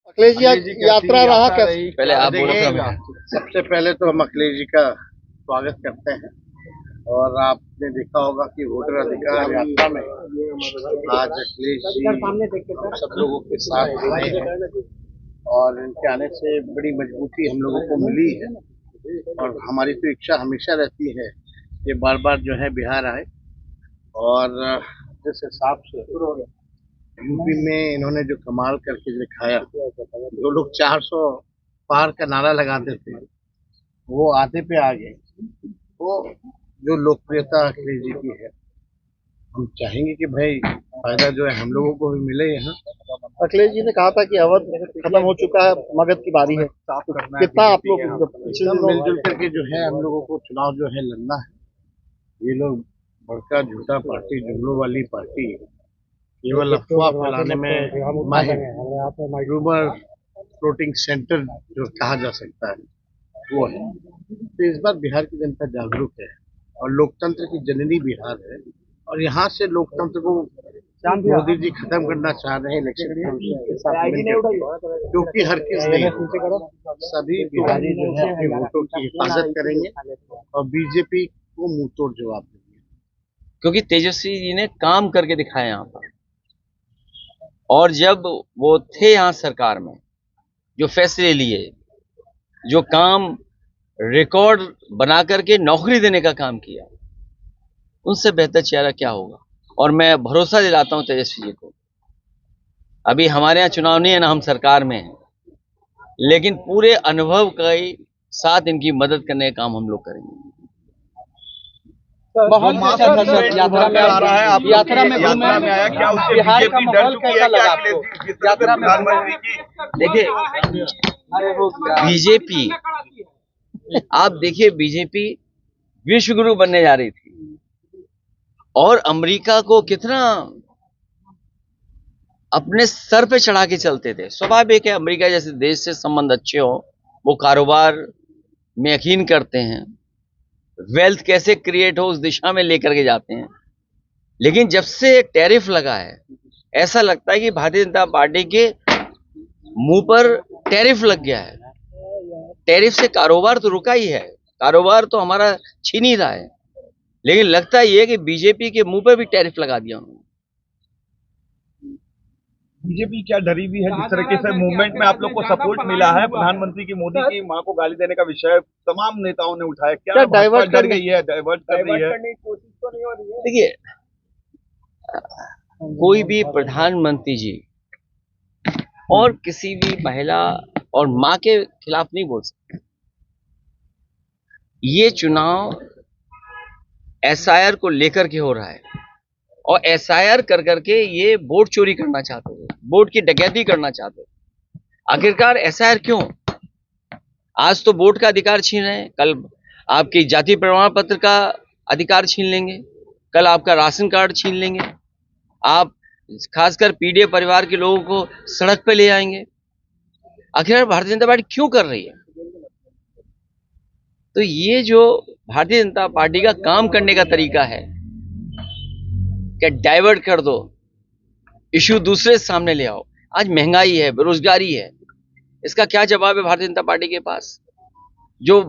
अखिलेश जी यात्रा रहा कैसे? पहले आप बोलो। सबसे पहले तो हम अखिलेश जी का स्वागत करते हैं और आपने देखा होगा कि वोटर अधिकार यात्रा में आज अखिलेश जी हम सब लोगों के साथ आए हैं और इनके आने से बड़ी मजबूती हम लोगों को मिली है। और हमारी तो इच्छा हमेशा रहती है कि बार बार जो है बिहार आए। और जिस हिसाब से यूपी में इन्होंने जो कमाल करके दिखाया, जो लोग 400 पार का नारा लगाते थे वो आधे पे आ गए। वो जो लोकप्रियता अखिलेश जी की है, हम चाहेंगे कि भाई फायदा जो है हम लोगों को भी मिले यहाँ। अखिलेश जी ने कहा था कि अवध खत्म हो चुका है, मगध की बारी है। कितना आप लोग मिलजुल करके जो है हम लोगों को चुनाव जो है लड़ना है। ये लोग बड़का झूठा पार्टी, जुमलों वाली पार्टी, केवल अफवाह फैलाने में माहिर, रूमर फ्लोटिंग सेंटर जो कहा जा सकता है वो है। तो इस बार बिहार की जनता जागरूक है और लोकतंत्र की जननी बिहार है और यहाँ से लोकतंत्र को मोदी जी खत्म करना चाह रहे हैं इलेक्शन कमीशन के साथ मिलकर, क्योंकि हर किस नहीं, सभी बिहारी जो है अपने वोटों की हिफाजत करेंगे और बीजेपी को मुंह तोड़ जवाब देंगे। क्योंकि तेजस्वी जी ने काम करके दिखाया यहाँ पर, और जब वो थे यहाँ सरकार में, जो फैसले लिए, जो काम रिकॉर्ड बना करके नौकरी देने का काम किया, उनसे बेहतर चेहरा क्या होगा। और मैं भरोसा दिलाता हूं तेजस्वी जी को, अभी हमारे यहाँ चुनाव नहीं है ना, हम सरकार में हैं, लेकिन पूरे अनुभव के साथ इनकी मदद करने का काम हम लोग करेंगे। यात्रा में आ रहा है, आप यात्रा में आया, क्या उससे बिहार का माहौल कैसा लगा आपको यात्रा में? देखिए बीजेपी, आप देखिए बीजेपी विश्व गुरु बनने जा रही थी और अमेरिका को कितना अपने सर पे चढ़ा के चलते थे। स्वाभाविक है, अमेरिका जैसे देश से संबंध अच्छे हो, वो कारोबार में यकीन करते हैं, वेल्थ कैसे क्रिएट हो उस दिशा में लेकर के जाते हैं। लेकिन जब से टैरिफ लगा है, ऐसा लगता है कि भारतीय जनता पार्टी के मुंह पर टैरिफ लग गया है। टैरिफ से कारोबार तो रुका ही है, कारोबार तो हमारा छीन ही रहा है, लेकिन लगता ये है कि बीजेपी के मुंह पे भी टैरिफ लगा दिया उन्होंने। बीजेपी क्या डरी हुई है? जिस तरीके से मूवमेंट में आप लोग को सपोर्ट मिला है, प्रधानमंत्री की मोदी की मां को गाली देने का विषय तमाम नेताओं ने उठाया, क्या डाइवर्ट कर गई है, डाइवर्ट कर रही है? देखिए, कोई भी प्रधानमंत्री जी और किसी भी महिला और मां के खिलाफ नहीं बोल सकते। ये चुनाव एसआईआर को लेकर के हो रहा है और एसआईआर कर करके ये वोट चोरी करना चाहते थे, वोट की डकैती करना चाहते थे। आखिरकार एसआईआर क्यों? आज तो वोट का अधिकार छीन रहे हैं, कल आपकी जाति प्रमाण पत्र का अधिकार छीन लेंगे, कल आपका राशन कार्ड छीन लेंगे, आप खासकर पीड़ित परिवार के लोगों को सड़क पे ले आएंगे। आखिर भारतीय जनता पार्टी क्यों कर रही है? तो ये जो भारतीय जनता पार्टी का काम करने का तरीका है, क्या डाइवर्ट कर दो, इश्यू दूसरे सामने ले आओ। आज महंगाई है, बेरोजगारी है, इसका क्या जवाब है भारतीय जनता पार्टी के पास? जो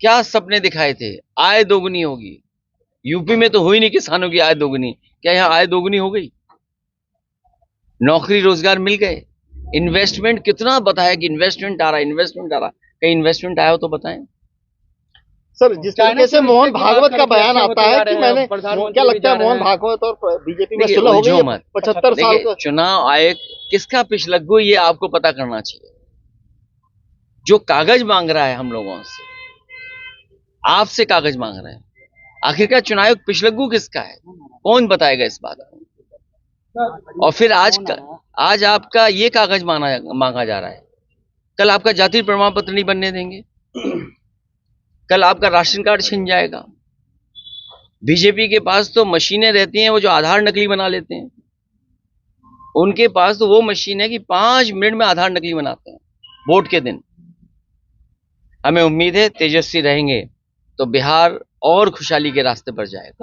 क्या सपने दिखाए थे, आय दोगुनी होगी, यूपी में तो हुई नहीं किसानों की आय दोगुनी, क्या यहाँ आय दोगुनी हो गई? नौकरी रोजगार मिल गए? इन्वेस्टमेंट कितना बताया कि इन्वेस्टमेंट आ रहा है, इन्वेस्टमेंट आ रहा, कहीं इन्वेस्टमेंट आया हो तो बताएं। सर, जिस तरीके से मोहन भागवत का बयान आता है कि मैंने, क्या लगता है मोहन भागवत और बीजेपी में सुलह हो गई है 75 साल का? चुनाव आयोग किसका पिछलग्गू, ये आपको पता करना चाहिए। जो कागज मांग रहा है हम लोगों से, आपसे कागज मांग रहे हैं, आखिरकार चुनाव आयोग पिछलग्गू किसका है? कौन बताएगा इस बात को? और फिर आज आपका ये कागज मांगा जा रहा है, कल आपका जाति प्रमाण पत्र नहीं बनने देंगे, कल आपका राशन कार्ड छिन जाएगा। बीजेपी के पास तो मशीनें रहती हैं, वो जो आधार नकली बना लेते हैं, उनके पास तो वो मशीन है कि 5 मिनट में आधार नकली बनाते हैं वोट के दिन। हमें उम्मीद है तेजस्वी रहेंगे तो बिहार और खुशहाली के रास्ते पर जाएगा।